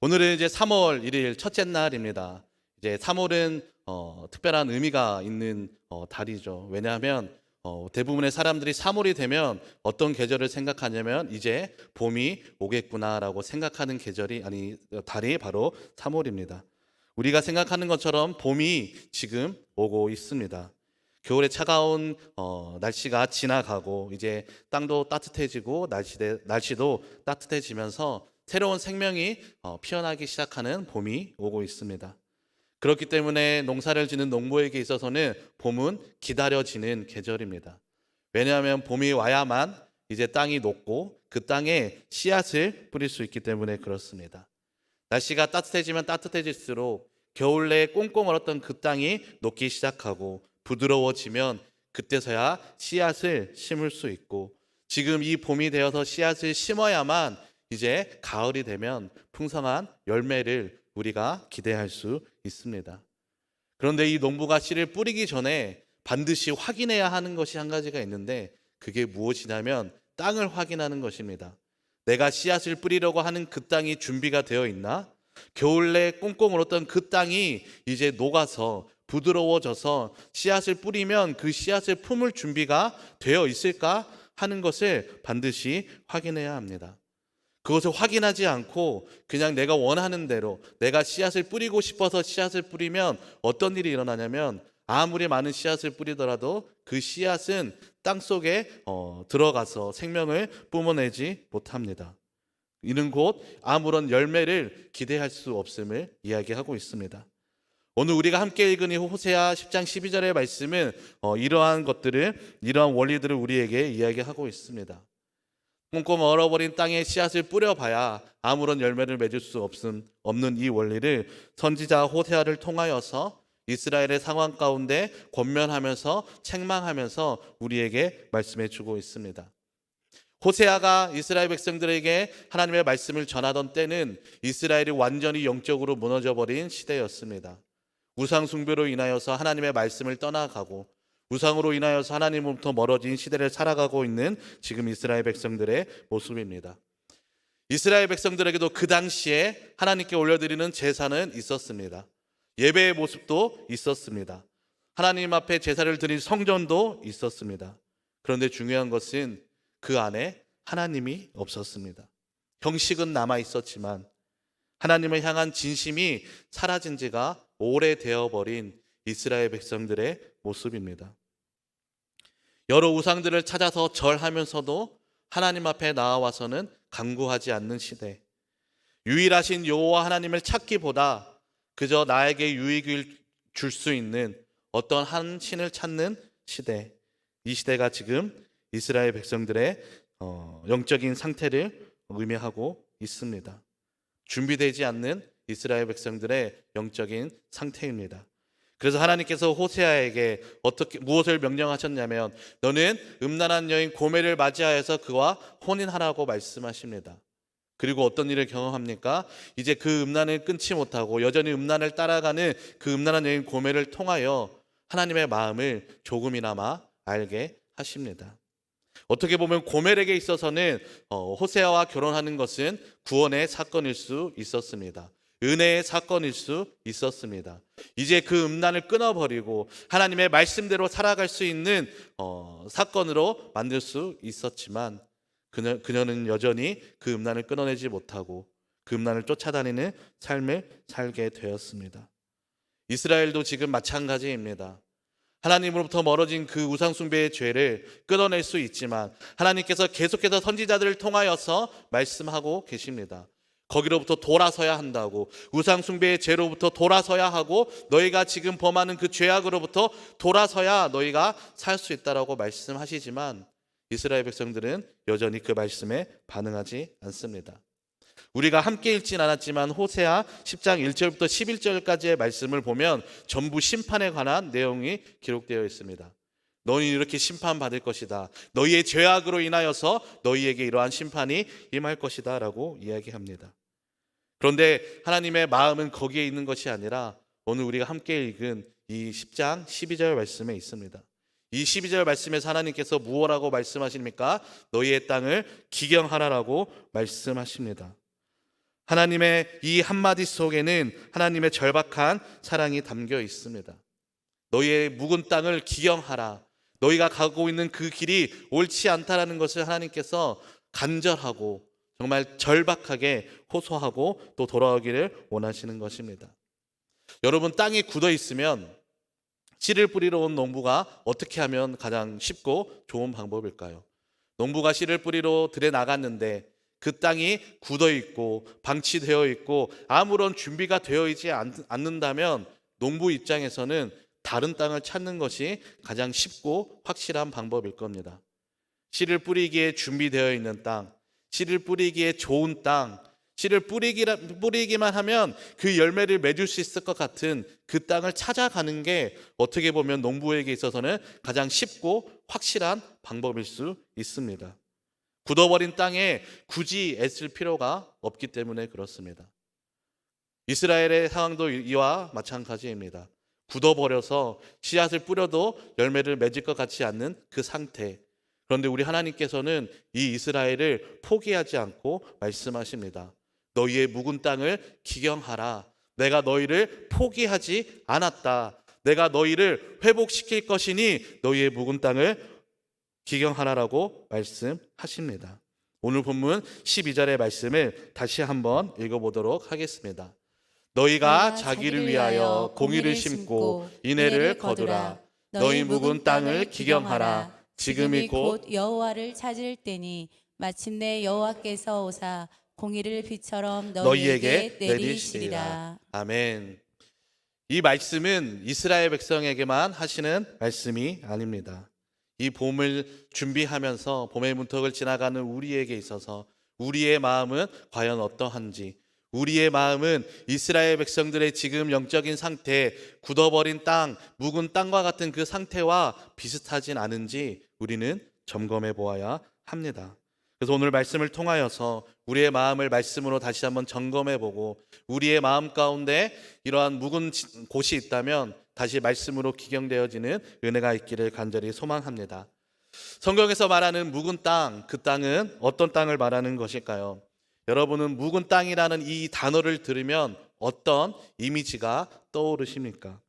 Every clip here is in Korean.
오늘은 이제 3월 1일 첫째 날입니다. 이제 3월은 특별한 의미가 있는 달이죠. 왜냐하면 대부분의 사람들이 3월이 되면 어떤 계절을 생각하냐면 이제 봄이 오겠구나라고 생각하는 달이 바로 3월입니다. 우리가 생각하는 것처럼 봄이 지금 오고 있습니다. 겨울의 차가운 날씨가 지나가고 이제 땅도 따뜻해지고 날씨도 따뜻해지면서 새로운 생명이 피어나기 시작하는 봄이 오고 있습니다. 그렇기 때문에 농사를 짓는 농부에게 있어서는 봄은 기다려지는 계절입니다. 왜냐하면 봄이 와야만 이제 땅이 녹고 그 땅에 씨앗을 뿌릴 수 있기 때문에 그렇습니다. 날씨가 따뜻해지면 따뜻해질수록 겨울에 꽁꽁 얼었던 그 땅이 녹기 시작하고 부드러워지면 그때서야 씨앗을 심을 수 있고, 지금 이 봄이 되어서 씨앗을 심어야만 이제 가을이 되면 풍성한 열매를 우리가 기대할 수 있습니다. 그런데 이 농부가 씨를 뿌리기 전에 반드시 확인해야 하는 것이 한 가지가 있는데, 그게 무엇이냐면 땅을 확인하는 것입니다. 내가 씨앗을 뿌리려고 하는 그 땅이 준비가 되어 있나? 겨울에 꽁꽁 얼었던 그 땅이 이제 녹아서 부드러워져서 씨앗을 뿌리면 그 씨앗을 품을 준비가 되어 있을까 하는 것을 반드시 확인해야 합니다. 그것을 확인하지 않고 그냥 내가 원하는 대로 내가 씨앗을 뿌리고 싶어서 씨앗을 뿌리면 어떤 일이 일어나냐면, 아무리 많은 씨앗을 뿌리더라도 그 씨앗은 땅속에 들어가서 생명을 뿜어내지 못합니다. 이는 곧 아무런 열매를 기대할 수 없음을 이야기하고 있습니다. 오늘 우리가 함께 읽은 이 호세아 10장 12절의 말씀은 이러한 원리들을 우리에게 이야기하고 있습니다. 꽁꽁 얼어버린 땅에 씨앗을 뿌려봐야 아무런 열매를 맺을 수 없는 이 원리를 선지자 호세아를 통하여서 이스라엘의 상황 가운데 권면하면서 책망하면서 우리에게 말씀해 주고 있습니다. 호세아가 이스라엘 백성들에게 하나님의 말씀을 전하던 때는 이스라엘이 완전히 영적으로 무너져버린 시대였습니다. 우상 숭배로 인하여서 하나님의 말씀을 떠나가고 우상으로 인하여서 하나님으로부터 멀어진 시대를 살아가고 있는 지금 이스라엘 백성들의 모습입니다. 이스라엘 백성들에게도 그 당시에 하나님께 올려드리는 제사는 있었습니다. 예배의 모습도 있었습니다. 하나님 앞에 제사를 드릴 성전도 있었습니다. 그런데 중요한 것은 그 안에 하나님이 없었습니다. 형식은 남아 있었지만 하나님을 향한 진심이 사라진 지가 오래되어버린 이스라엘 백성들의 모습입니다. 여러 우상들을 찾아서 절하면서도 하나님 앞에 나와서는 간구하지 않는 시대, 유일하신 여호와 하나님을 찾기보다 그저 나에게 유익을 줄 수 있는 어떤 한 신을 찾는 시대, 이 시대가 지금 이스라엘 백성들의 영적인 상태를 의미하고 있습니다. 준비되지 않는 이스라엘 백성들의 영적인 상태입니다. 그래서 하나님께서 호세아에게 무엇을 명령하셨냐면, 너는 음란한 여인 고멜을 맞이하여서 그와 혼인하라고 말씀하십니다. 그리고 어떤 일을 경험합니까? 이제 그 음란을 끊지 못하고 여전히 음란을 따라가는 그 음란한 여인 고멜을 통하여 하나님의 마음을 조금이나마 알게 하십니다. 어떻게 보면 고멜에게 있어서는 호세아와 결혼하는 것은 구원의 사건일 수 있었습니다. 은혜의 사건일 수 있었습니다. 이제 그 음란을 끊어버리고 하나님의 말씀대로 살아갈 수 있는 사건으로 만들 수 있었지만, 그녀는 여전히 그 음란을 끊어내지 못하고 그 음란을 쫓아다니는 삶을 살게 되었습니다. 이스라엘도 지금 마찬가지입니다. 하나님으로부터 멀어진 그 우상숭배의 죄를 끊어낼 수 있지만 하나님께서 계속해서 선지자들을 통하여서 말씀하고 계십니다. 거기로부터 돌아서야 한다고, 우상숭배의 죄로부터 돌아서야 하고 너희가 지금 범하는 그 죄악으로부터 돌아서야 너희가 살 수 있다라고 말씀하시지만 이스라엘 백성들은 여전히 그 말씀에 반응하지 않습니다. 우리가 함께 읽진 않았지만 호세아 10장 1절부터 11절까지의 말씀을 보면 전부 심판에 관한 내용이 기록되어 있습니다. 너희 이렇게 심판받을 것이다. 너희의 죄악으로 인하여서 너희에게 이러한 심판이 임할 것이다 라고 이야기합니다. 그런데 하나님의 마음은 거기에 있는 것이 아니라 오늘 우리가 함께 읽은 이 10장 12절 말씀에 있습니다. 이 12절 말씀에서 하나님께서 무엇라고 말씀하십니까? 너희의 땅을 기경하라라고 말씀하십니다. 하나님의 이 한마디 속에는 하나님의 절박한 사랑이 담겨 있습니다. 너희의 묵은 땅을 기경하라. 너희가 가고 있는 그 길이 옳지 않다라는 것을 하나님께서 간절하고 정말 절박하게 호소하고 또 돌아오기를 원하시는 것입니다. 여러분, 땅이 굳어 있으면 씨를 뿌리러 온 농부가 어떻게 하면 가장 쉽고 좋은 방법일까요? 농부가 씨를 뿌리러 들에 나갔는데 그 땅이 굳어 있고 방치되어 있고 아무런 준비가 되어 있지 않는다면 농부 입장에서는 다른 땅을 찾는 것이 가장 쉽고 확실한 방법일 겁니다. 씨를 뿌리기에 준비되어 있는 땅, 씨를 뿌리기에 좋은 땅, 씨를 뿌리기만 하면 그 열매를 맺을 수 있을 것 같은 그 땅을 찾아가는 게 어떻게 보면 농부에게 있어서는 가장 쉽고 확실한 방법일 수 있습니다. 굳어버린 땅에 굳이 애쓸 필요가 없기 때문에 그렇습니다. 이스라엘의 상황도 이와 마찬가지입니다. 굳어버려서 씨앗을 뿌려도 열매를 맺을 것 같지 않는 그 상태. 그런데 우리 하나님께서는 이 이스라엘을 포기하지 않고 말씀하십니다. 너희의 묵은 땅을 기경하라. 내가 너희를 포기하지 않았다. 내가 너희를 회복시킬 것이니 너희의 묵은 땅을 기경하라라고 말씀하십니다. 오늘 본문 12절의 말씀을 다시 한번 읽어보도록 하겠습니다. 너희가 자기를 위하여 공의를 심고 인애를 거두라. 너희 묵은 땅을 기경하라. 지금이 곧 여호와를 찾을 때니 마침내 여호와께서 오사 공의를 비처럼 너희에게 너희에게 내리시리라. 내리시리라. 아멘. 이 말씀은 이스라엘 백성에게만 하시는 말씀이 아닙니다. 이 봄을 준비하면서 봄의 문턱을 지나가는 우리에게 있어서 우리의 마음은 과연 어떠한지, 우리의 마음은 이스라엘 백성들의 지금 영적인 상태, 굳어버린 땅, 묵은 땅과 같은 그 상태와 비슷하진 않은지 우리는 점검해 보아야 합니다. 그래서 오늘 말씀을 통하여서 우리의 마음을 말씀으로 다시 한번 점검해 보고 우리의 마음 가운데 이러한 묵은 곳이 있다면 다시 말씀으로 기경되어지는 은혜가 있기를 간절히 소망합니다. 성경에서 말하는 묵은 땅, 그 땅은 어떤 땅을 말하는 것일까요? 여러분은 묵은 땅이라는 이 단어를 들으면 어떤 이미지가 떠오르십니까?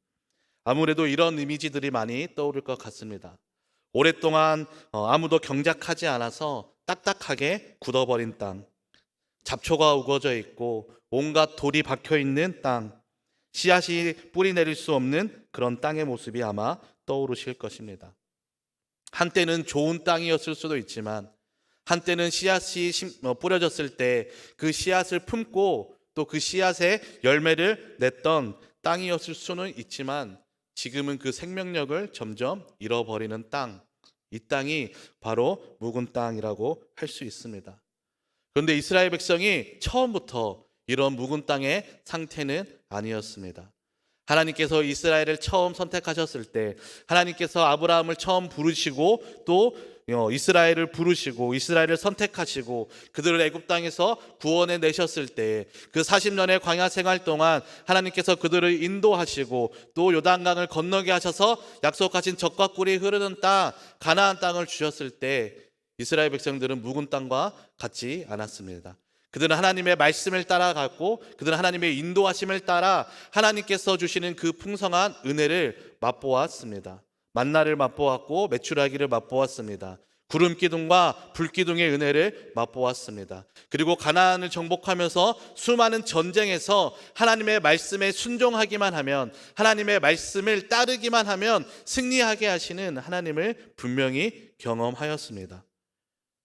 아무래도 이런 이미지들이 많이 떠오를 것 같습니다. 오랫동안 아무도 경작하지 않아서 딱딱하게 굳어버린 땅, 잡초가 우거져 있고 온갖 돌이 박혀 있는 땅, 씨앗이 뿌리 내릴 수 없는 그런 땅의 모습이 아마 떠오르실 것입니다. 한때는 좋은 땅이었을 수도 있지만 한때는 씨앗이 뿌려졌을 때 그 씨앗을 품고 또 그 씨앗의 열매를 냈던 땅이었을 수는 있지만 지금은 그 생명력을 점점 잃어버리는 땅, 이 땅이 바로 묵은 땅이라고 할 수 있습니다. 그런데 이스라엘 백성이 처음부터 이런 묵은 땅의 상태는 아니었습니다. 하나님께서 이스라엘을 처음 선택하셨을 때 하나님께서 아브라함을 처음 부르시고 또 이스라엘을 부르시고 이스라엘을 선택하시고 그들을 애굽 땅에서 구원해 내셨을 때 그 40년의 광야 생활 동안 하나님께서 그들을 인도하시고 또 요단강을 건너게 하셔서 약속하신 젖과 꿀이 흐르는 땅 가나안 땅을 주셨을 때 이스라엘 백성들은 묵은 땅과 같지 않았습니다. 그들은 하나님의 말씀을 따라갔고 그들은 하나님의 인도하심을 따라 하나님께서 주시는 그 풍성한 은혜를 맛보았습니다. 만나를 맛보았고 메추라기를 맛보았습니다. 구름 기둥과 불 기둥의 은혜를 맛보았습니다. 그리고 가나안을 정복하면서 수많은 전쟁에서 하나님의 말씀에 순종하기만 하면 하나님의 말씀을 따르기만 하면 승리하게 하시는 하나님을 분명히 경험하였습니다.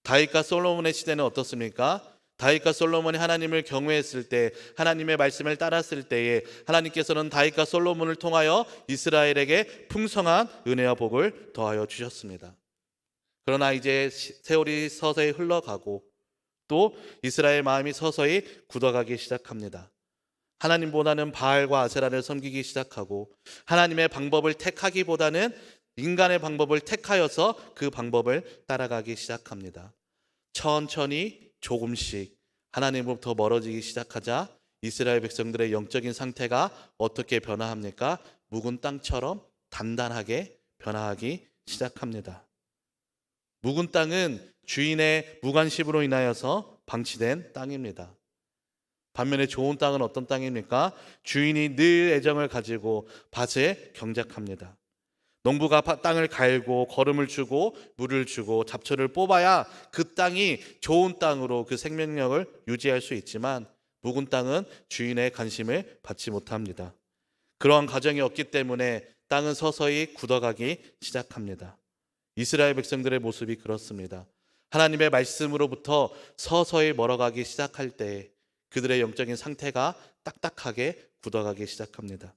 다윗과 솔로몬의 시대는 어떻습니까? 다윗과 솔로몬이 하나님을 경외했을 때 하나님의 말씀을 따랐을 때에 하나님께서는 다윗과 솔로몬을 통하여 이스라엘에게 풍성한 은혜와 복을 더하여 주셨습니다. 그러나 이제 세월이 서서히 흘러가고 또 이스라엘 마음이 서서히 굳어가기 시작합니다. 하나님보다는 바알과 아세라를 섬기기 시작하고 하나님의 방법을 택하기보다는 인간의 방법을 택하여서 그 방법을 따라가기 시작합니다. 천천히 조금씩 하나님으로부터 멀어지기 시작하자 이스라엘 백성들의 영적인 상태가 어떻게 변화합니까? 묵은 땅처럼 단단하게 변화하기 시작합니다. 묵은 땅은 주인의 무관심으로 인하여서 방치된 땅입니다. 반면에 좋은 땅은 어떤 땅입니까? 주인이 늘 애정을 가지고 밭에 경작합니다. 농부가 땅을 갈고 거름을 주고 물을 주고 잡초를 뽑아야 그 땅이 좋은 땅으로 그 생명력을 유지할 수 있지만 묵은 땅은 주인의 관심을 받지 못합니다. 그러한 과정이 없기 때문에 땅은 서서히 굳어가기 시작합니다. 이스라엘 백성들의 모습이 그렇습니다. 하나님의 말씀으로부터 서서히 멀어가기 시작할 때 그들의 영적인 상태가 딱딱하게 굳어가기 시작합니다.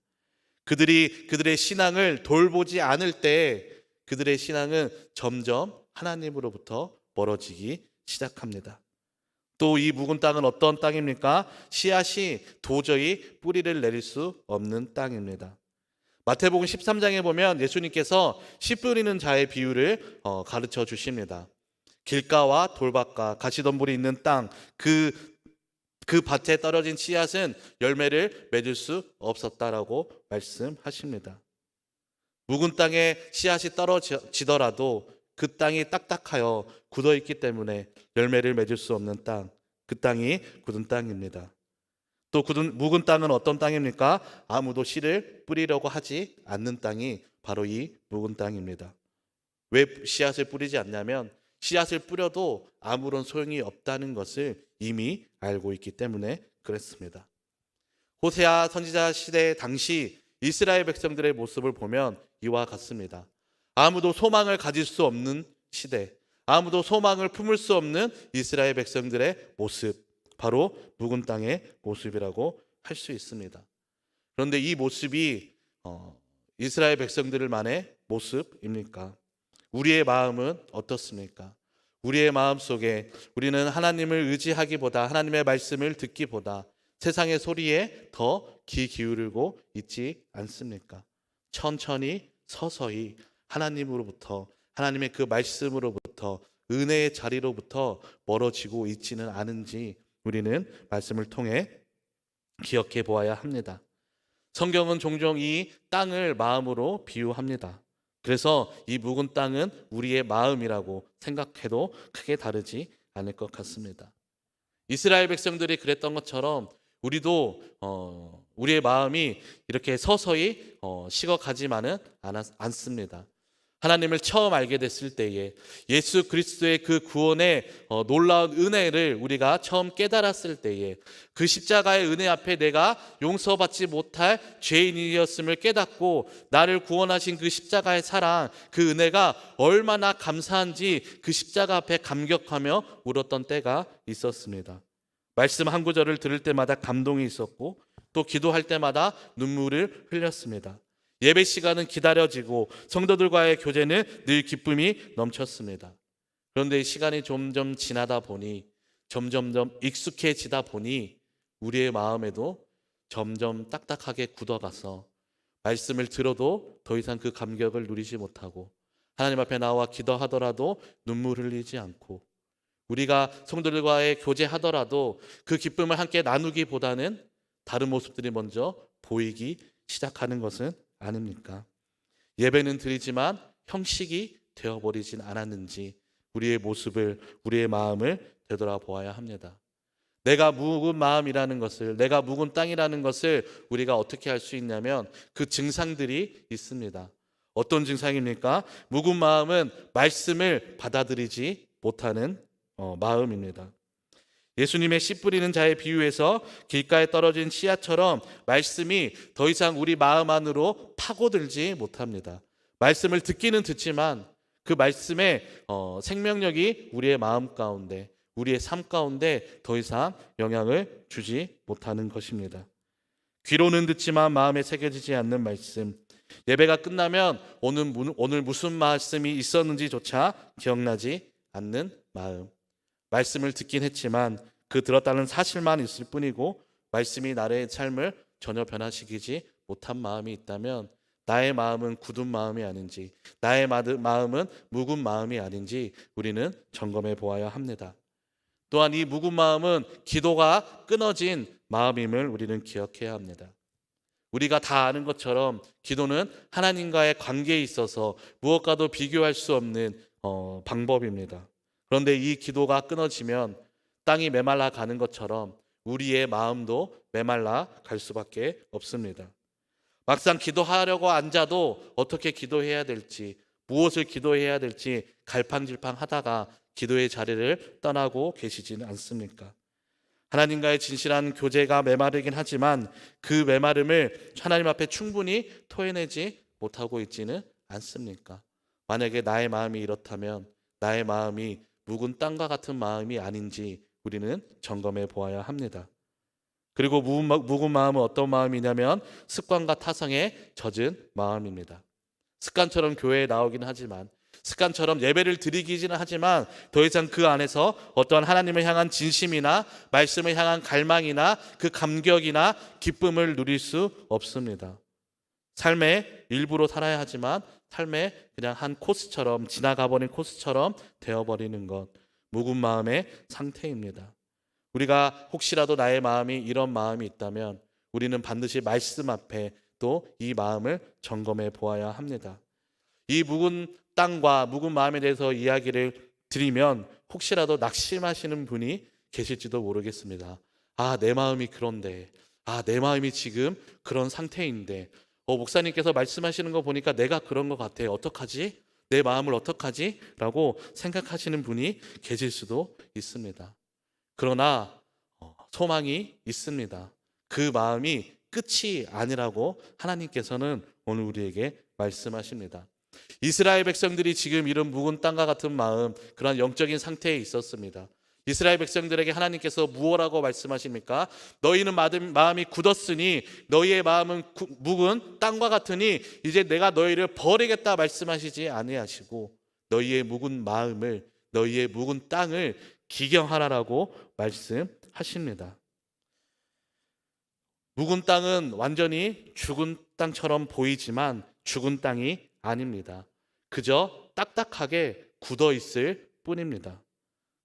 그들의 신앙을 돌보지 않을 때 그들의 신앙은 점점 하나님으로부터 멀어지기 시작합니다. 또 이 묵은 땅은 어떤 땅입니까? 씨앗이 도저히 뿌리를 내릴 수 없는 땅입니다. 마태복음 13장에 보면 예수님께서 씨 뿌리는 자의 비유를 가르쳐 주십니다. 길가와 돌밭과 가시덤불이 있는 땅, 그 밭에 떨어진 씨앗은 열매를 맺을 수 없었다라고 말씀하십니다. 묵은 땅에 씨앗이 떨어지더라도 그 땅이 딱딱하여 굳어있기 때문에 열매를 맺을 수 없는 땅, 그 땅이 굳은 땅입니다. 또 묵은 땅은 어떤 땅입니까? 아무도 씨를 뿌리려고 하지 않는 땅이 바로 이 묵은 땅입니다. 왜 씨앗을 뿌리지 않냐면 씨앗을 뿌려도 아무런 소용이 없다는 것을 이미 알고 있기 때문에 그랬습니다. 호세아 선지자 시대 당시 이스라엘 백성들의 모습을 보면 이와 같습니다. 아무도 소망을 가질 수 없는 시대, 아무도 소망을 품을 수 없는 이스라엘 백성들의 모습, 바로 묵은 땅의 모습이라고 할 수 있습니다. 그런데 이 모습이 이스라엘 백성들만의 모습입니까? 우리의 마음은 어떻습니까? 우리의 마음 속에 우리는 하나님을 의지하기보다 하나님의 말씀을 듣기보다 세상의 소리에 더 귀 기울이고 있지 않습니까? 천천히 서서히 하나님으로부터 하나님의 그 말씀으로부터 은혜의 자리로부터 멀어지고 있지는 않은지 우리는 말씀을 통해 기억해 보아야 합니다. 성경은 종종 이 땅을 마음으로 비유합니다. 그래서 이 묵은 땅은 우리의 마음이라고 생각해도 크게 다르지 않을 것 같습니다. 이스라엘 백성들이 그랬던 것처럼 우리도 우리의 마음이 이렇게 서서히 식어가지만은 않습니다. 하나님을 처음 알게 됐을 때에 예수 그리스도의 그 구원의 놀라운 은혜를 우리가 처음 깨달았을 때에 그 십자가의 은혜 앞에 내가 용서받지 못할 죄인이었음을 깨닫고 나를 구원하신 그 십자가의 사랑, 그 은혜가 얼마나 감사한지 그 십자가 앞에 감격하며 울었던 때가 있었습니다. 말씀 한 구절을 들을 때마다 감동이 있었고 또 기도할 때마다 눈물을 흘렸습니다. 예배 시간은 기다려지고 성도들과의 교제는 늘 기쁨이 넘쳤습니다. 그런데 이 시간이 점점 지나다 보니 점점점 익숙해지다 보니 우리의 마음에도 점점 딱딱하게 굳어가서 말씀을 들어도 더 이상 그 감격을 누리지 못하고 하나님 앞에 나와 기도하더라도 눈물 흘리지 않고 우리가 성도들과의 교제하더라도 그 기쁨을 함께 나누기보다는 다른 모습들이 먼저 보이기 시작하는 것은 아닙니까? 예배는 드리지만 형식이 되어버리진 않았는지 우리의 모습을, 우리의 마음을 되돌아보아야 합니다. 내가 묵은 마음이라는 것을, 내가 묵은 땅이라는 것을 우리가 어떻게 할 수 있냐면 그 증상들이 있습니다. 어떤 증상입니까? 묵은 마음은 말씀을 받아들이지 못하는 마음입니다. 예수님의 씨 뿌리는 자의 비유에서 길가에 떨어진 씨앗처럼 말씀이 더 이상 우리 마음 안으로 파고들지 못합니다. 말씀을 듣기는 듣지만 그 말씀의 생명력이 우리의 마음 가운데, 우리의 삶 가운데 더 이상 영향을 주지 못하는 것입니다. 귀로는 듣지만 마음에 새겨지지 않는 말씀. 예배가 끝나면 오늘 무슨 말씀이 있었는지조차 기억나지 않는 마음. 말씀을 듣긴 했지만 그 들었다는 사실만 있을 뿐이고 말씀이 나의 삶을 전혀 변화시키지 못한 마음이 있다면 나의 마음은 굳은 마음이 아닌지, 나의 마음은 묵은 마음이 아닌지 우리는 점검해 보아야 합니다. 또한 이 묵은 마음은 기도가 끊어진 마음임을 우리는 기억해야 합니다. 우리가 다 아는 것처럼 기도는 하나님과의 관계에 있어서 무엇과도 비교할 수 없는 방법입니다. 그런데 이 기도가 끊어지면 땅이 메말라 가는 것처럼 우리의 마음도 메말라 갈 수밖에 없습니다. 막상 기도하려고 앉아도 어떻게 기도해야 될지, 무엇을 기도해야 될지 갈팡질팡하다가 기도의 자리를 떠나고 계시지는 않습니까? 하나님과의 진실한 교제가 메마르긴 하지만 그 메마름을 하나님 앞에 충분히 토해내지 못하고 있지는 않습니까? 만약에 나의 마음이 이렇다면 나의 마음이 묵은 땅과 같은 마음이 아닌지 우리는 점검해 보아야 합니다. 그리고 묵은 마음은 어떤 마음이냐면 습관과 타성에 젖은 마음입니다. 습관처럼 교회에 나오기는 하지만, 습관처럼 예배를 드리기는 하지만 더 이상 그 안에서 어떠한 하나님을 향한 진심이나 말씀을 향한 갈망이나 그 감격이나 기쁨을 누릴 수 없습니다. 삶의 일부로 살아야 하지만 삶의 그냥 한 코스처럼, 지나가버린 코스처럼 되어버리는 것, 묵은 마음의 상태입니다. 우리가 혹시라도 나의 마음이 이런 마음이 있다면 우리는 반드시 말씀 앞에 또 이 마음을 점검해 보아야 합니다. 이 묵은 땅과 묵은 마음에 대해서 이야기를 드리면 혹시라도 낙심하시는 분이 계실지도 모르겠습니다. 내 마음이 그런데, 내 마음이 지금 그런 상태인데, 목사님께서 말씀하시는 거 보니까 내가 그런 것 같아. 어떡하지? 내 마음을 어떡하지? 라고 생각하시는 분이 계실 수도 있습니다. 그러나 소망이 있습니다. 그 마음이 끝이 아니라고 하나님께서는 오늘 우리에게 말씀하십니다. 이스라엘 백성들이 지금 이런 묵은 땅과 같은 마음, 그런 영적인 상태에 있었습니다. 이스라엘 백성들에게 하나님께서 무엇라고 말씀하십니까? 너희는 마음이 굳었으니 너희의 마음은 묵은 땅과 같으니 이제 내가 너희를 버리겠다 말씀하시지 아니하시고 너희의 묵은 마음을, 너희의 묵은 땅을 기경하라라고 말씀하십니다. 묵은 땅은 완전히 죽은 땅처럼 보이지만 죽은 땅이 아닙니다. 그저 딱딱하게 굳어 있을 뿐입니다.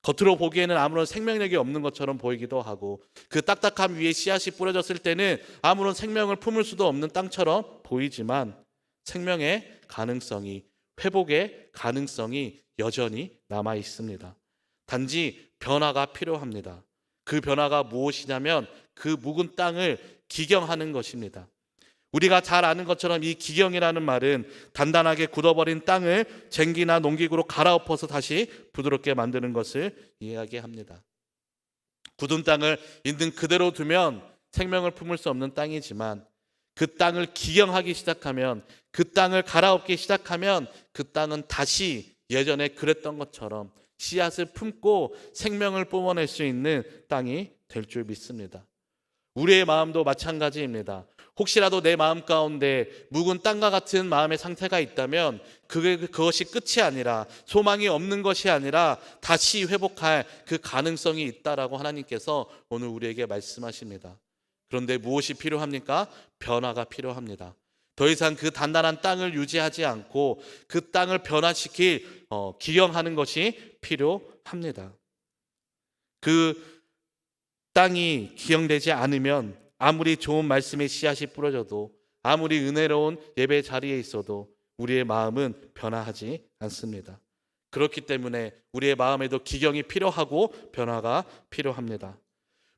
겉으로 보기에는 아무런 생명력이 없는 것처럼 보이기도 하고 그 딱딱함 위에 씨앗이 뿌려졌을 때는 아무런 생명을 품을 수도 없는 땅처럼 보이지만 생명의 가능성이, 회복의 가능성이 여전히 남아 있습니다. 단지 변화가 필요합니다. 그 변화가 무엇이냐면 그 묵은 땅을 기경하는 것입니다. 우리가 잘 아는 것처럼 이 기경이라는 말은 단단하게 굳어버린 땅을 쟁기나 농기구로 갈아엎어서 다시 부드럽게 만드는 것을 이야기합니다. 굳은 땅을 있는 그대로 두면 생명을 품을 수 없는 땅이지만 그 땅을 기경하기 시작하면, 그 땅을 갈아엎기 시작하면 그 땅은 다시 예전에 그랬던 것처럼 씨앗을 품고 생명을 뿜어낼 수 있는 땅이 될 줄 믿습니다. 우리의 마음도 마찬가지입니다. 혹시라도 내 마음 가운데 묵은 땅과 같은 마음의 상태가 있다면 그것이 끝이 아니라, 소망이 없는 것이 아니라 다시 회복할 그 가능성이 있다라고 하나님께서 오늘 우리에게 말씀하십니다. 그런데 무엇이 필요합니까? 변화가 필요합니다. 더 이상 그 단단한 땅을 유지하지 않고 그 땅을 변화시킬 기경하는 것이 필요합니다. 그 땅이 기경되지 않으면 아무리 좋은 말씀의 씨앗이 뿌려져도, 아무리 은혜로운 예배 자리에 있어도 우리의 마음은 변화하지 않습니다. 그렇기 때문에 우리의 마음에도 기경이 필요하고 변화가 필요합니다.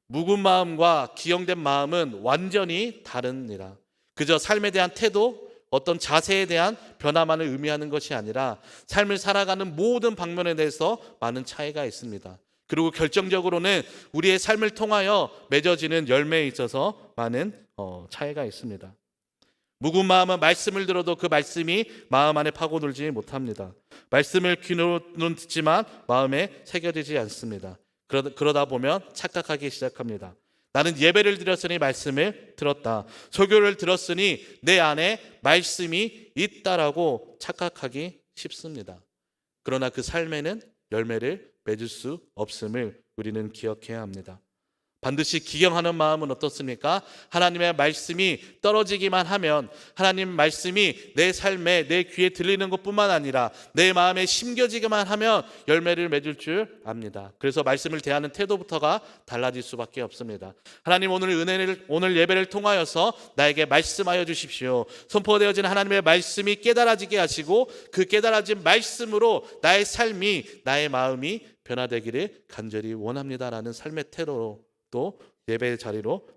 묵은 마음과 기경된 마음은 완전히 다릅니다. 그저 삶에 대한 태도, 어떤 자세에 대한 변화만을 의미하는 것이 아니라 삶을 살아가는 모든 방면에 대해서 많은 차이가 있습니다. 그리고 결정적으로는 우리의 삶을 통하여 맺어지는 열매에 있어서 많은 차이가 있습니다. 묵은 마음은 말씀을 들어도 그 말씀이 마음 안에 파고들지 못합니다. 말씀을 귀로는 듣지만 마음에 새겨지지 않습니다. 그러다 보면 착각하기 시작합니다. 나는 예배를 드렸으니 말씀을 들었다. 설교를 들었으니 내 안에 말씀이 있다라고 착각하기 쉽습니다. 그러나 그 삶에는 열매를 맺을 수 없음을 우리는 기억해야 합니다. 반드시 기경하는 마음은 어떻습니까? 하나님의 말씀이 떨어지기만 하면, 하나님 말씀이 내 삶에, 내 귀에 들리는 것뿐만 아니라 내 마음에 심겨지기만 하면 열매를 맺을 줄 압니다. 그래서 말씀을 대하는 태도부터가 달라질 수밖에 없습니다. 하나님, 오늘 예배를 통하여서 나에게 말씀하여 주십시오. 선포되어진 하나님의 말씀이 깨달아지게 하시고 그 깨달아진 말씀으로 나의 삶이, 나의 마음이 변화되기를 간절히 원합니다라는 삶의 태도로 또 예배 자리로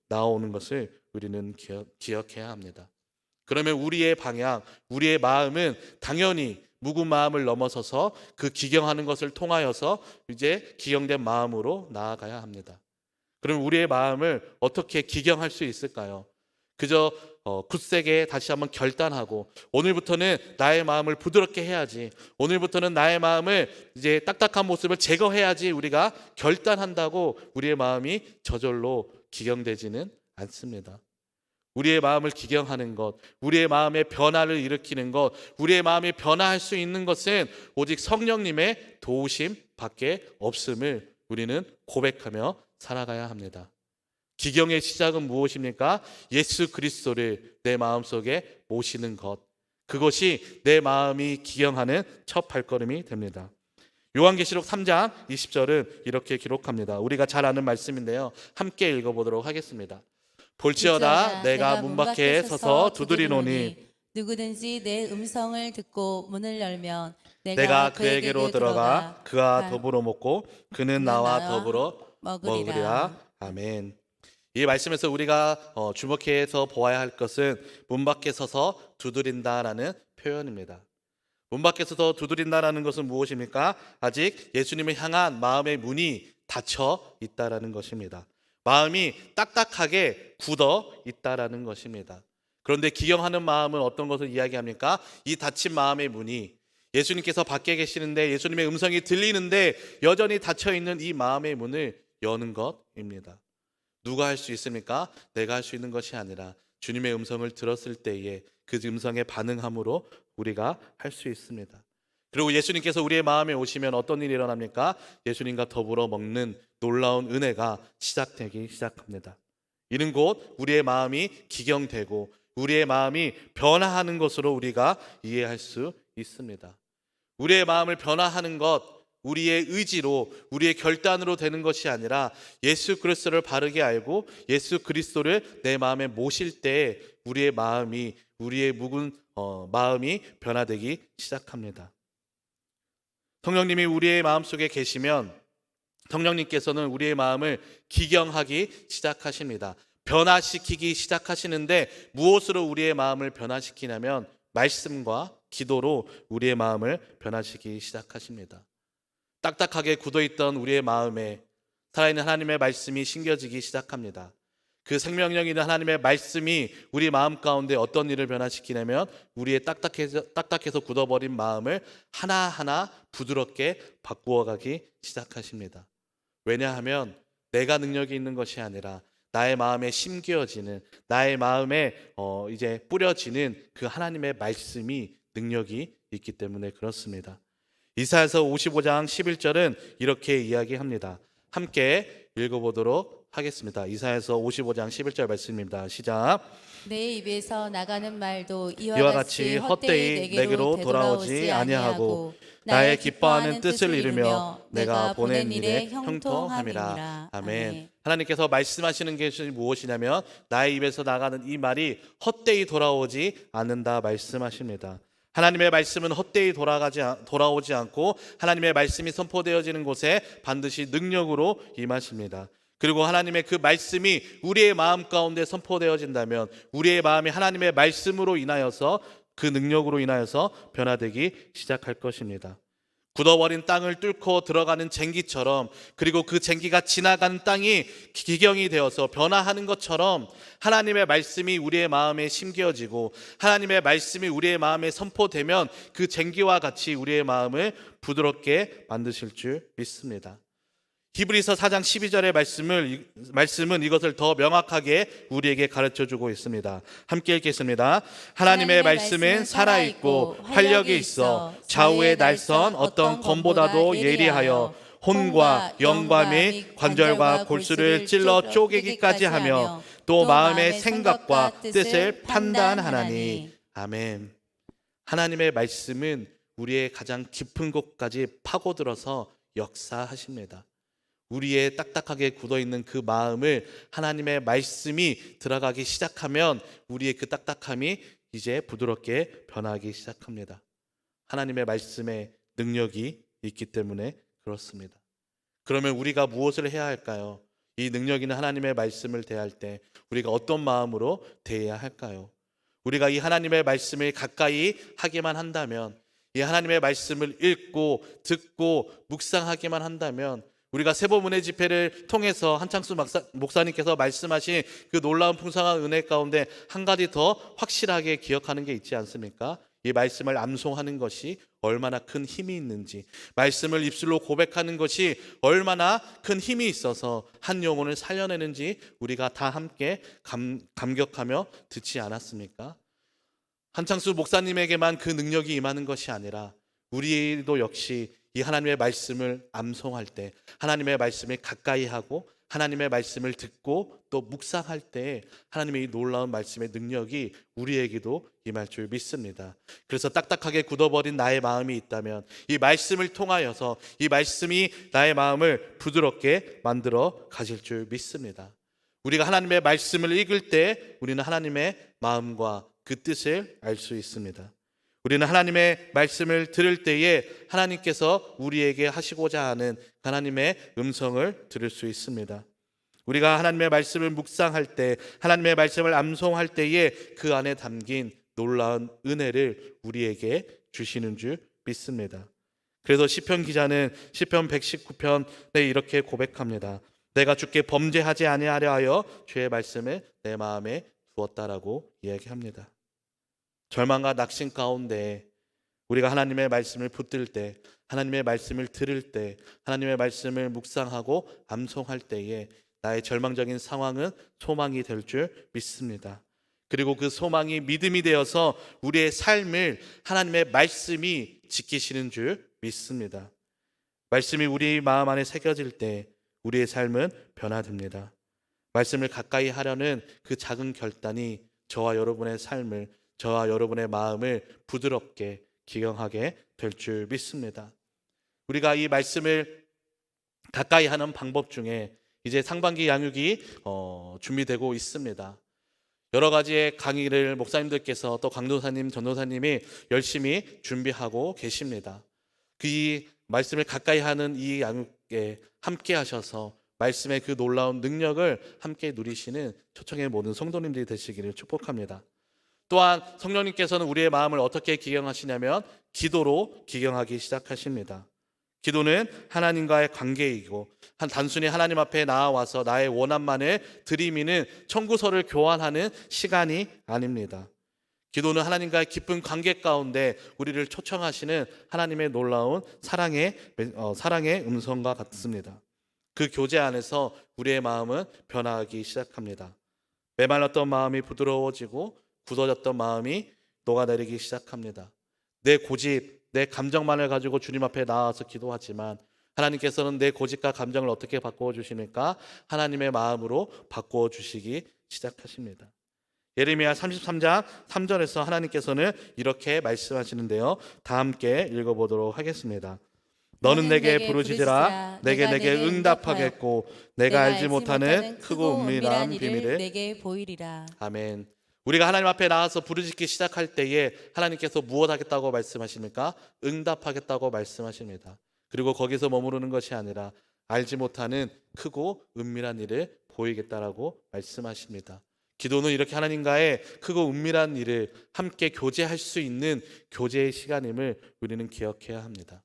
나오는 것을 우리는 기억해야 합니다. 그러면 우리의 방향, 우리의 마음은 당연히 묵은 마음을 넘어서서 그 기경하는 것을 통하여서 이제 기경된 마음으로 나아가야 합니다. 그럼 우리의 마음을 어떻게 기경할 수 있을까요? 그저 굳세게 다시 한번 결단하고 오늘부터는 나의 마음을 부드럽게 해야지, 오늘부터는 나의 마음을 이제 딱딱한 모습을 제거해야지 우리가 결단한다고 우리의 마음이 저절로 기경되지는 않습니다. 우리의 마음을 기경하는 것, 우리의 마음의 변화를 일으키는 것, 우리의 마음이 변화할 수 있는 것은 오직 성령님의 도우심 밖에 없음을 우리는 고백하며 살아가야 합니다. 기경의 시작은 무엇입니까? 예수 그리스도를 내 마음속에 모시는 것, 그것이 내 마음이 기경하는 첫 발걸음이 됩니다. 요한계시록 3장 20절은 이렇게 기록합니다. 우리가 잘 아는 말씀인데요, 함께 읽어보도록 하겠습니다. 볼지어다 내가 문 밖에 서서 두드리노니 누구든지 내 음성을 듣고 문을 열면 내가 그에게로 들어가 그와 더불어 먹고 그는 나와 더불어 먹으리라. 아멘. 이 말씀에서 우리가 주목해서 보아야 할 것은 문 밖에 서서 두드린다라는 표현입니다. 문 밖에 서서 두드린다라는 것은 무엇입니까? 아직 예수님을 향한 마음의 문이 닫혀 있다라는 것입니다. 마음이 딱딱하게 굳어 있다라는 것입니다. 그런데 기경하는 마음은 어떤 것을 이야기합니까? 이 닫힌 마음의 문이, 예수님께서 밖에 계시는데 예수님의 음성이 들리는데 여전히 닫혀 있는 이 마음의 문을 여는 것입니다. 누가 할 수 있습니까? 내가 할 수 있는 것이 아니라 주님의 음성을 들었을 때에 그 음성에 반응함으로 우리가 할 수 있습니다. 그리고 예수님께서 우리의 마음에 오시면 어떤 일이 일어납니까? 예수님과 더불어 먹는 놀라운 은혜가 시작되기 시작합니다. 이는 곧 우리의 마음이 기경되고 우리의 마음이 변화하는 것으로 우리가 이해할 수 있습니다. 우리의 마음을 변화하는 것, 우리의 의지로, 우리의 결단으로 되는 것이 아니라 예수 그리스도를 바르게 알고 예수 그리스도를 내 마음에 모실 때 우리의 마음이, 우리의 묵은 마음이 변화되기 시작합니다. 성령님이 우리의 마음속에 계시면 성령님께서는 우리의 마음을 기경하기 시작하십니다. 변화시키기 시작하시는데 무엇으로 우리의 마음을 변화시키냐면 말씀과 기도로 우리의 마음을 변화시키기 시작하십니다. 딱딱하게 굳어있던 우리의 마음에 살아있는 하나님의 말씀이 심겨지기 시작합니다. 그 생명력 있는 하나님의 말씀이 우리 마음 가운데 어떤 일을 변화시키냐면 우리의 딱딱해서 굳어버린 마음을 하나하나 부드럽게 바꾸어가기 시작하십니다. 왜냐하면 내가 능력이 있는 것이 아니라 나의 마음에 심겨지는, 나의 마음에 이제 뿌려지는 그 하나님의 말씀이 능력이 있기 때문에 그렇습니다. 이사야서 55장 11절은 이렇게 이야기합니다. 함께 읽어보도록 하겠습니다. 이사야서 55장 11절 말씀입니다. 시작. 내 입에서 나가는 말도 이와 같이 헛되이 내게로 돌아오지 아니하고 나의 기뻐하는 뜻을 이루며 내가 보낸 일에 형통함이라. 아멘. 하나님께서 말씀하시는 것이 무엇이냐면 나의 입에서 나가는 이 말이 헛되이 돌아오지 않는다 말씀하십니다. 하나님의 말씀은 헛되이 돌아오지 않고 하나님의 말씀이 선포되어지는 곳에 반드시 능력으로 임하십니다. 그리고 하나님의 그 말씀이 우리의 마음 가운데 선포되어진다면 우리의 마음이 하나님의 말씀으로 인하여서 그 능력으로 인하여서 변화되기 시작할 것입니다. 굳어버린 땅을 뚫고 들어가는 쟁기처럼, 그리고 그 쟁기가 지나가는 땅이 기경이 되어서 변화하는 것처럼 하나님의 말씀이 우리의 마음에 심겨지고 하나님의 말씀이 우리의 마음에 선포되면 그 쟁기와 같이 우리의 마음을 부드럽게 만드실 줄 믿습니다. 히브리서 4장 12절의 말씀은 이것을 더 명확하게 우리에게 가르쳐주고 있습니다. 함께 읽겠습니다. 하나님의 말씀은 살아있고 활력이 있어 좌우의 날선 어떤 검보다도 예리하여 혼과 영과 및 관절과 골수를 찔러 쪼개기까지 하며 또 마음의 생각과 뜻을 판단하나니. 아멘. 하나님의 말씀은 우리의 가장 깊은 곳까지 파고들어서 역사하십니다. 우리의 딱딱하게 굳어있는 그 마음을 하나님의 말씀이 들어가기 시작하면 우리의 그 딱딱함이 이제 부드럽게 변하기 시작합니다. 하나님의 말씀에 능력이 있기 때문에 그렇습니다. 그러면 우리가 무엇을 해야 할까요? 이 능력 있는 하나님의 말씀을 대할 때 우리가 어떤 마음으로 대해야 할까요? 우리가 이 하나님의 말씀을 가까이 하기만 한다면, 이 하나님의 말씀을 읽고 듣고 묵상하기만 한다면, 우리가 세보문의 집회를 통해서 한창수 목사님께서 말씀하신 그 놀라운 풍성한 은혜 가운데 한 가지 더 확실하게 기억하는 게 있지 않습니까? 이 말씀을 암송하는 것이 얼마나 큰 힘이 있는지, 말씀을 입술로 고백하는 것이 얼마나 큰 힘이 있어서 한 영혼을 살려내는지 우리가 다 함께 감격하며 듣지 않았습니까? 한창수 목사님에게만 그 능력이 임하는 것이 아니라 우리도 역시 이 하나님의 말씀을 암송할 때, 하나님의 말씀을 가까이 하고 하나님의 말씀을 듣고 또 묵상할 때 하나님의 이 놀라운 말씀의 능력이 우리에게도 임할 줄 믿습니다. 그래서 딱딱하게 굳어버린 나의 마음이 있다면 이 말씀을 통하여서 이 말씀이 나의 마음을 부드럽게 만들어 가실 줄 믿습니다. 우리가 하나님의 말씀을 읽을 때 우리는 하나님의 마음과 그 뜻을 알 수 있습니다. 우리는 하나님의 말씀을 들을 때에 하나님께서 우리에게 하시고자 하는 하나님의 음성을 들을 수 있습니다. 우리가 하나님의 말씀을 묵상할 때, 하나님의 말씀을 암송할 때에 그 안에 담긴 놀라운 은혜를 우리에게 주시는 줄 믿습니다. 그래서 시편 기자는 시편 119편에 이렇게 고백합니다. 내가 주께 범죄하지 아니하려 하여 주의 말씀을 내 마음에 두었다라고 이야기합니다. 절망과 낙심 가운데 우리가 하나님의 말씀을 붙들 때, 하나님의 말씀을 들을 때, 하나님의 말씀을 묵상하고 암송할 때에 나의 절망적인 상황은 소망이 될 줄 믿습니다. 그리고 그 소망이 믿음이 되어서 우리의 삶을 하나님의 말씀이 지키시는 줄 믿습니다. 말씀이 우리 마음 안에 새겨질 때 우리의 삶은 변화됩니다. 말씀을 가까이 하려는 그 작은 결단이 저와 여러분의 삶을, 저와 여러분의 마음을 부드럽게 기경하게 될 줄 믿습니다. 우리가 이 말씀을 가까이 하는 방법 중에 이제 상반기 양육이 준비되고 있습니다. 여러 가지의 강의를 목사님들께서 또 강도사님, 전도사님이 열심히 준비하고 계십니다. 그 말씀을 가까이 하는 이 양육에 함께 하셔서 말씀의 그 놀라운 능력을 함께 누리시는 초청의 모든 성도님들이 되시기를 축복합니다. 또한 성령님께서는 우리의 마음을 어떻게 기경하시냐면 기도로 기경하기 시작하십니다. 기도는 하나님과의 관계이고 단순히 하나님 앞에 나와서 나의 원함만을 들이미는 청구서를 교환하는 시간이 아닙니다. 기도는 하나님과의 깊은 관계 가운데 우리를 초청하시는 하나님의 놀라운 사랑의 음성과 같습니다. 그 교제 안에서 우리의 마음은 변화하기 시작합니다. 메말랐던 마음이 부드러워지고 굳어졌던 마음이 녹아내리기 시작합니다. 내 고집, 내 감정만을 가지고 주님 앞에 나와서 기도하지만 하나님께서는 내 고집과 감정을 어떻게 바꾸어 주십니까? 하나님의 마음으로 바꾸어 주시기 시작하십니다. 예레미야 33장 3절에서 하나님께서는 이렇게 말씀하시는데요. 다 함께 읽어보도록 하겠습니다. 너는 내게 부르짖으라 내게 응답하겠고 내가 알지 못하는 크고 은밀한 비밀을 내게 보이리라. 아멘. 우리가 하나님 앞에 나와서 부르짖기 시작할 때에 하나님께서 무엇 하겠다고 말씀하십니까? 응답하겠다고 말씀하십니다. 그리고 거기서 머무르는 것이 아니라 알지 못하는 크고 은밀한 일을 보이겠다라고 말씀하십니다. 기도는 이렇게 하나님과의 크고 은밀한 일을 함께 교제할 수 있는 교제의 시간임을 우리는 기억해야 합니다.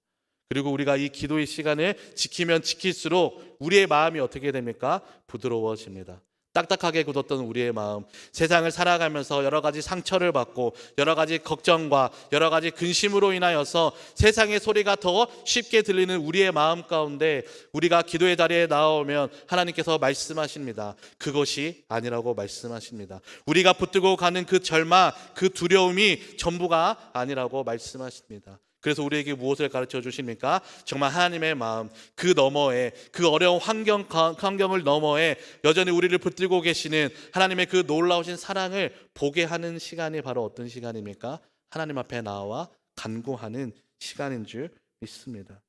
그리고 우리가 이 기도의 시간을 지키면 지킬수록 우리의 마음이 어떻게 됩니까? 부드러워집니다. 딱딱하게 굳었던 우리의 마음, 세상을 살아가면서 여러 가지 상처를 받고 여러 가지 걱정과 여러 가지 근심으로 인하여서 세상의 소리가 더 쉽게 들리는 우리의 마음 가운데 우리가 기도의 자리에 나오면 하나님께서 말씀하십니다. 그것이 아니라고 말씀하십니다. 우리가 붙들고 가는 그 절망, 그 두려움이 전부가 아니라고 말씀하십니다. 그래서 우리에게 무엇을 가르쳐 주십니까? 정말 하나님의 마음, 그 너머에, 그 어려운 환경을 너머에 여전히 우리를 붙들고 계시는 하나님의 그 놀라우신 사랑을 보게 하는 시간이 바로 어떤 시간입니까? 하나님 앞에 나와 간구하는 시간인 줄 믿습니다.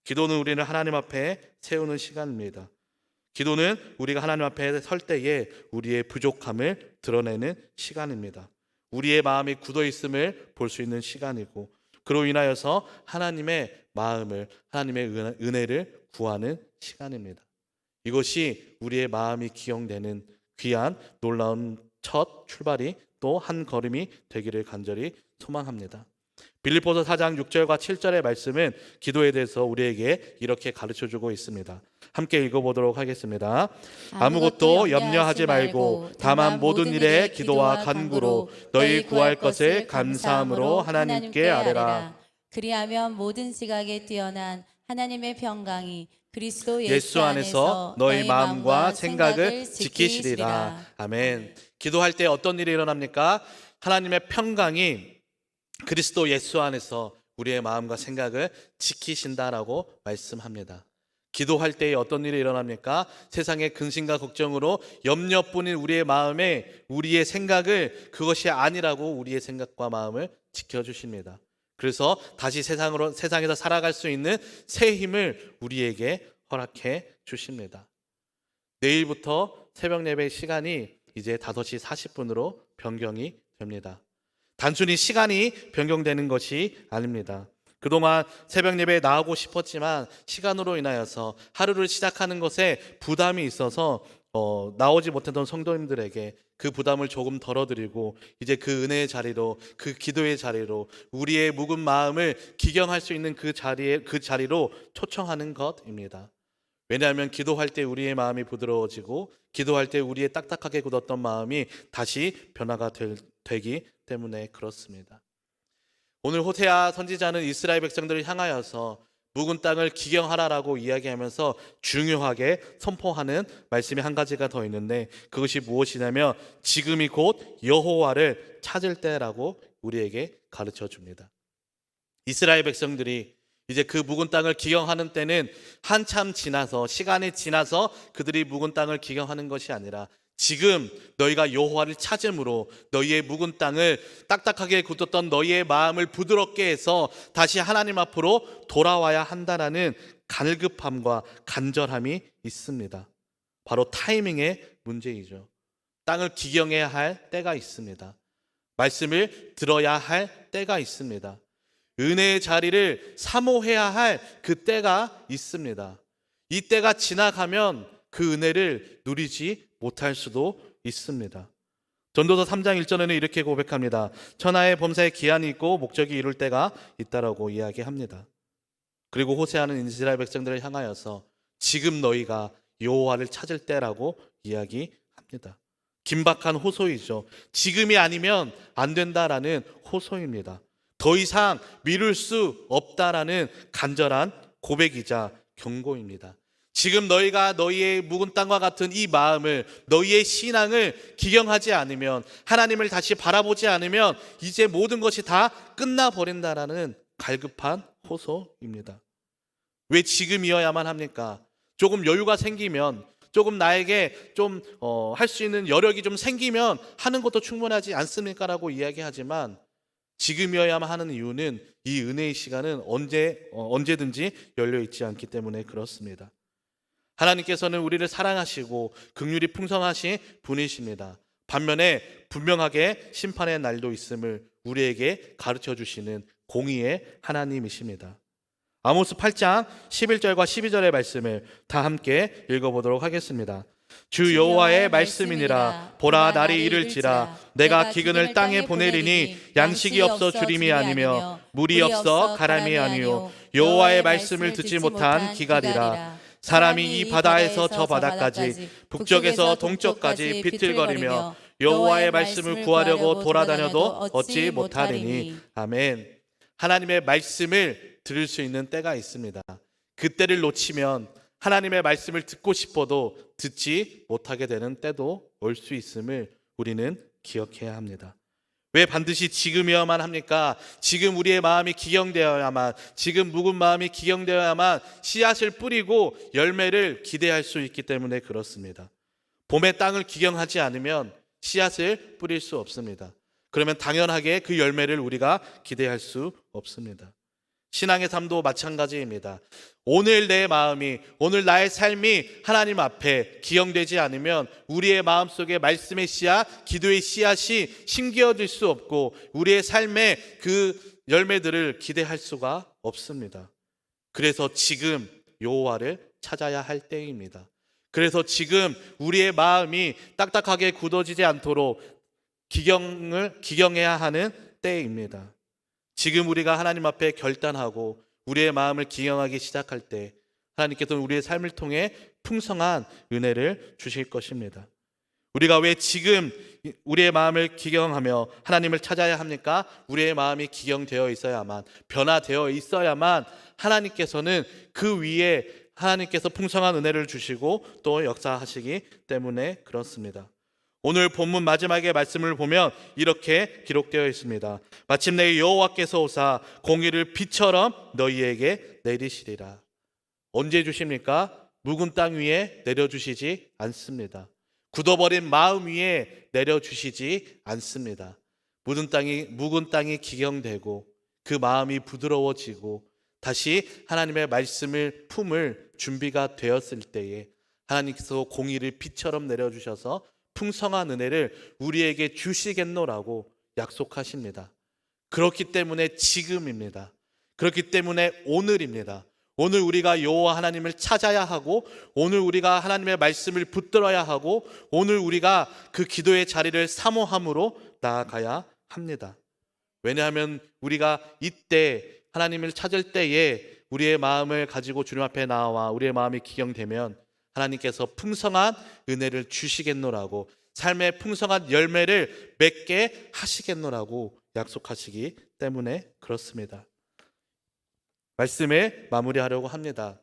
기도는 우리를 하나님 앞에 세우는 시간입니다. 기도는 우리가 하나님 앞에 설 때에 우리의 부족함을 드러내는 시간입니다. 우리의 마음이 굳어 있음을 볼 수 있는 시간이고 그로 인하여서 하나님의 마음을, 하나님의 은혜를 구하는 시간입니다. 이것이 우리의 마음이 기용되는 귀한 놀라운 첫 출발이 또 한 걸음이 되기를 간절히 소망합니다. 빌립보서 4장 6절과 7절의 말씀은 기도에 대해서 우리에게 이렇게 가르쳐주고 있습니다. 함께 읽어보도록 하겠습니다. 아무것도 염려하지 말고 다만 모든 일에 기도와 간구로 너희 구할 것을 감사함으로 하나님께 아뢰라. 그리하면 모든 지각에 뛰어난 하나님의 평강이 그리스도 예수 안에서 너희 마음과 생각을 지키시리라. 아멘. 기도할 때 어떤 일이 일어납니까? 하나님의 평강이 그리스도 예수 안에서 우리의 마음과 생각을 지키신다라고 말씀합니다. 기도할 때에 어떤 일이 일어납니까? 세상의 근심과 걱정으로 염려뿐인 우리의 마음에 우리의 생각을 그것이 아니라고 우리의 생각과 마음을 지켜주십니다. 그래서 다시 세상에서 살아갈 수 있는 새 힘을 우리에게 허락해 주십니다. 내일부터 새벽 예배 시간이 이제 5시 40분으로 변경이 됩니다. 단순히 시간이 변경되는 것이 아닙니다. 그동안 새벽 예배에 나오고 싶었지만 시간으로 인하여서 하루를 시작하는 것에 부담이 있어서 나오지 못했던 성도님들에게 그 부담을 조금 덜어드리고 이제 그 은혜의 자리로, 그 기도의 자리로, 우리의 묵은 마음을 기경할 수 있는 그 자리로 초청하는 것입니다. 왜냐하면 기도할 때 우리의 마음이 부드러워지고 기도할 때 우리의 딱딱하게 굳었던 마음이 다시 변화가 되기 때문에 그렇습니다. 오늘 호세아 선지자는 이스라엘 백성들을 향하여서 묵은 땅을 기경하라라고 이야기하면서 중요하게 선포하는 말씀이 한 가지가 더 있는데 그것이 무엇이냐면 지금이 곧 여호와를 찾을 때라고 우리에게 가르쳐 줍니다. 이스라엘 백성들이 이제 그 묵은 땅을 기경하는 때는 한참 지나서 시간이 지나서 그들이 묵은 땅을 기경하는 것이 아니라 지금 너희가 여호와를 찾음으로 너희의 묵은 땅을 딱딱하게 굳었던 너희의 마음을 부드럽게 해서 다시 하나님 앞으로 돌아와야 한다라는 갈급함과 간절함이 있습니다. 바로 타이밍의 문제이죠. 땅을 기경해야 할 때가 있습니다. 말씀을 들어야 할 때가 있습니다. 은혜의 자리를 사모해야 할 그 때가 있습니다. 이 때가 지나가면 그 은혜를 누리지 못할 수도 있습니다. 전도서 3장 1절에는 이렇게 고백합니다. 천하의 범사에 기한이 있고 목적이 이룰 때가 있다라고 이야기합니다. 그리고 호세아는 이스라엘 백성들을 향하여서 지금 너희가 여호와를 찾을 때라고 이야기합니다. 긴박한 호소이죠. 지금이 아니면 안 된다라는 호소입니다. 더 이상 미룰 수 없다라는 간절한 고백이자 경고입니다. 지금 너희가 너희의 묵은 땅과 같은 이 마음을, 너희의 신앙을 기경하지 않으면, 하나님을 다시 바라보지 않으면 이제 모든 것이 다 끝나버린다라는 갈급한 호소입니다. 왜 지금이어야만 합니까? 조금 여유가 생기면, 조금 나에게 좀 할 수 있는 여력이 좀 생기면 하는 것도 충분하지 않습니까? 라고 이야기하지만 지금이어야만 하는 이유는 이 은혜의 시간은 언제든지 열려있지 않기 때문에 그렇습니다. 하나님께서는 우리를 사랑하시고 긍휼이 풍성하신 분이십니다. 반면에 분명하게 심판의 날도 있음을 우리에게 가르쳐 주시는 공의의 하나님이십니다. 아모스 8장 11절과 12절의 말씀을 다 함께 읽어보도록 하겠습니다. 주 여호와의 말씀이니라. 보라, 날이 이를지라. 내가 기근을 땅에 보내리니 양식이 없어 주림이 아니며 물이 없어 가람이 아니요 여호와의 말씀을 듣지 못한 기갈이라. 사람이 이 바다에서 저 바다까지 북쪽에서 동쪽까지 비틀거리며 여호와의 말씀을 구하려고 돌아다녀도 얻지 못하리니. 아멘. 하나님의 말씀을 들을 수 있는 때가 있습니다. 그 때를 놓치면 하나님의 말씀을 듣고 싶어도 듣지 못하게 되는 때도 올 수 있음을 우리는 기억해야 합니다. 왜 반드시 지금이어야만 합니까? 지금 우리의 마음이 기경되어야만, 지금 묵은 마음이 기경되어야만 씨앗을 뿌리고 열매를 기대할 수 있기 때문에 그렇습니다. 봄의 땅을 기경하지 않으면 씨앗을 뿌릴 수 없습니다. 그러면 당연하게 그 열매를 우리가 기대할 수 없습니다. 신앙의 삶도 마찬가지입니다. 오늘 내 마음이, 오늘 나의 삶이 하나님 앞에 기영되지 않으면 우리의 마음속에 말씀의 씨앗, 기도의 씨앗이 심겨질 수 없고 우리의 삶에 그 열매들을 기대할 수가 없습니다. 그래서 지금 여호와를 찾아야 할 때입니다. 그래서 지금 우리의 마음이 딱딱하게 굳어지지 않도록 기경해야 하는 때입니다. 지금 우리가 하나님 앞에 결단하고 우리의 마음을 기경하기 시작할 때 하나님께서는 우리의 삶을 통해 풍성한 은혜를 주실 것입니다. 우리가 왜 지금 우리의 마음을 기경하며 하나님을 찾아야 합니까? 우리의 마음이 기경되어 있어야만, 변화되어 있어야만 하나님께서는 그 위에 하나님께서 풍성한 은혜를 주시고 또 역사하시기 때문에 그렇습니다. 오늘 본문 마지막의 말씀을 보면 이렇게 기록되어 있습니다. 마침내 여호와께서 오사 공의를 비처럼 너희에게 내리시리라. 언제 주십니까? 묵은 땅 위에 내려주시지 않습니다. 굳어버린 마음 위에 내려주시지 않습니다. 묵은 땅이 기경되고 그 마음이 부드러워지고 다시 하나님의 말씀을 품을 준비가 되었을 때에 하나님께서 공의를 비처럼 내려주셔서 풍성한 은혜를 우리에게 주시겠노라고 약속하십니다. 그렇기 때문에 지금입니다. 그렇기 때문에 오늘입니다. 오늘 우리가 여호와 하나님을 찾아야 하고 오늘 우리가 하나님의 말씀을 붙들어야 하고 오늘 우리가 그 기도의 자리를 사모함으로 나아가야 합니다. 왜냐하면 우리가 이때 하나님을 찾을 때에 우리의 마음을 가지고 주님 앞에 나와 우리의 마음이 기경되면 하나님께서 풍성한 은혜를 주시겠노라고 삶의 풍성한 열매를 맺게 하시겠노라고 약속하시기 때문에 그렇습니다. 말씀을 마무리하려고 합니다.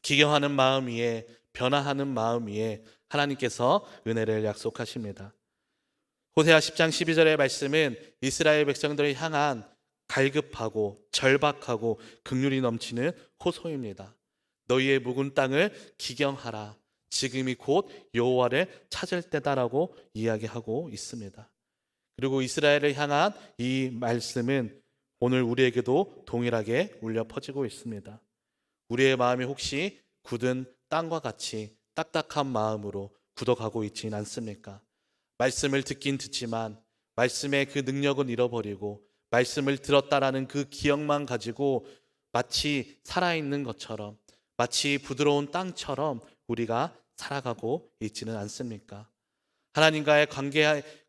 기경하는 마음 위에 변화하는 마음 위에 하나님께서 은혜를 약속하십니다. 호세아 10장 12절의 말씀은 이스라엘 백성들을 향한 갈급하고 절박하고 긍휼이 넘치는 호소입니다. 너희의 묵은 땅을 기경하라. 지금이 곧 여호와를 찾을 때다라고 이야기하고 있습니다. 그리고 이스라엘을 향한 이 말씀은 오늘 우리에게도 동일하게 울려 퍼지고 있습니다. 우리의 마음이 혹시 굳은 땅과 같이 딱딱한 마음으로 굳어가고 있지는 않습니까? 말씀을 듣긴 듣지만 말씀의 그 능력은 잃어버리고 말씀을 들었다라는 그 기억만 가지고 마치 살아있는 것처럼 마치 부드러운 땅처럼 우리가 살아가고 있지는 않습니까? 하나님과의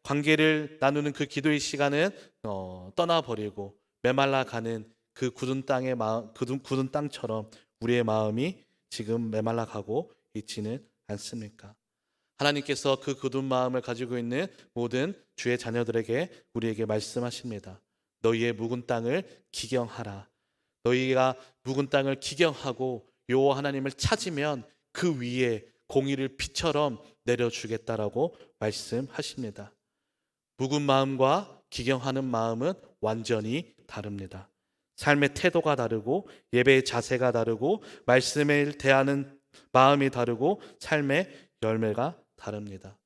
관계를 나누는 그 기도의 시간은 떠나버리고 메말라가는 그 굳은 땅처럼 우리의 마음이 지금 메말라가고 있지는 않습니까? 하나님께서 그 굳은 마음을 가지고 있는 모든 주의 자녀들에게 우리에게 말씀하십니다. 너희의 묵은 땅을 기경하라. 너희가 묵은 땅을 기경하고 여호와 하나님을 찾으면 그 위에 공의를 비처럼 내려주겠다라고 말씀하십니다. 묵은 마음과 기경하는 마음은 완전히 다릅니다. 삶의 태도가 다르고 예배의 자세가 다르고 말씀을 대하는 마음이 다르고 삶의 열매가 다릅니다.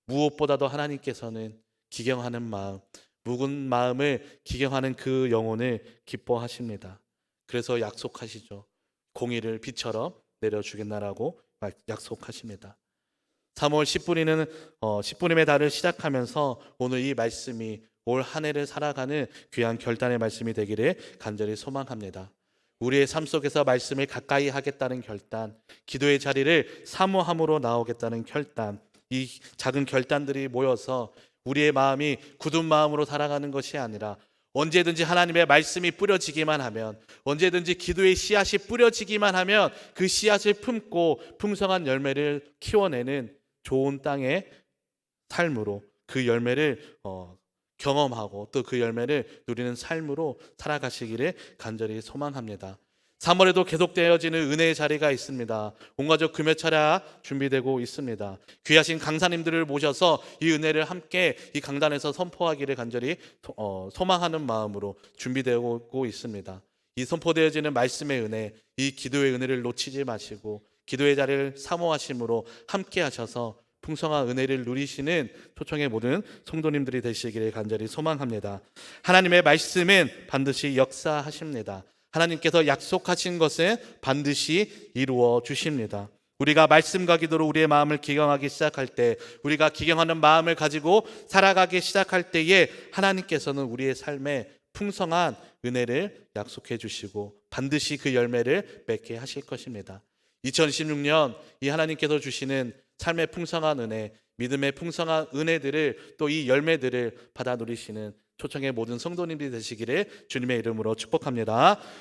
무엇보다도 하나님께서는 기경하는 마음, 묵은 마음을 기경하는 그 영혼을 기뻐하십니다. 그래서 약속하시죠. 공의를 비처럼 내려주겠나라고 약속하십니다. 3월 10분임의 달을 시작하면서 오늘 이 말씀이 올 한 해를 살아가는 귀한 결단의 말씀이 되기를 간절히 소망합니다. 우리의 삶 속에서 말씀을 가까이 하겠다는 결단, 기도의 자리를 사모함으로 나오겠다는 결단, 이 작은 결단들이 모여서 우리의 마음이 굳은 마음으로 살아가는 것이 아니라 언제든지 하나님의 말씀이 뿌려지기만 하면 언제든지 기도의 씨앗이 뿌려지기만 하면 그 씨앗을 품고 풍성한 열매를 키워내는 좋은 땅의 삶으로 그 열매를 경험하고 또 그 열매를 누리는 삶으로 살아가시기를 간절히 소망합니다. 3월에도 계속되어지는 은혜의 자리가 있습니다. 온가족 금요차례 준비되고 있습니다. 귀하신 강사님들을 모셔서 이 은혜를 함께 이 강단에서 선포하기를 간절히 소망하는 마음으로 준비되고 있습니다. 이 선포되어지는 말씀의 은혜, 이 기도의 은혜를 놓치지 마시고 기도의 자리를 사모하심으로 함께 하셔서 풍성한 은혜를 누리시는 초청의 모든 성도님들이 되시기를 간절히 소망합니다. 하나님의 말씀은 반드시 역사하십니다. 하나님께서 약속하신 것은 반드시 이루어 주십니다. 우리가 말씀과 기도로 우리의 마음을 기경하기 시작할 때, 우리가 기경하는 마음을 가지고 살아가기 시작할 때에 하나님께서는 우리의 삶에 풍성한 은혜를 약속해 주시고 반드시 그 열매를 맺게 하실 것입니다. 2016년 이 하나님께서 주시는 삶의 풍성한 은혜, 믿음의 풍성한 은혜들을 또 이 열매들을 받아 누리시는 초청의 모든 성도님들이 되시기를 주님의 이름으로 축복합니다.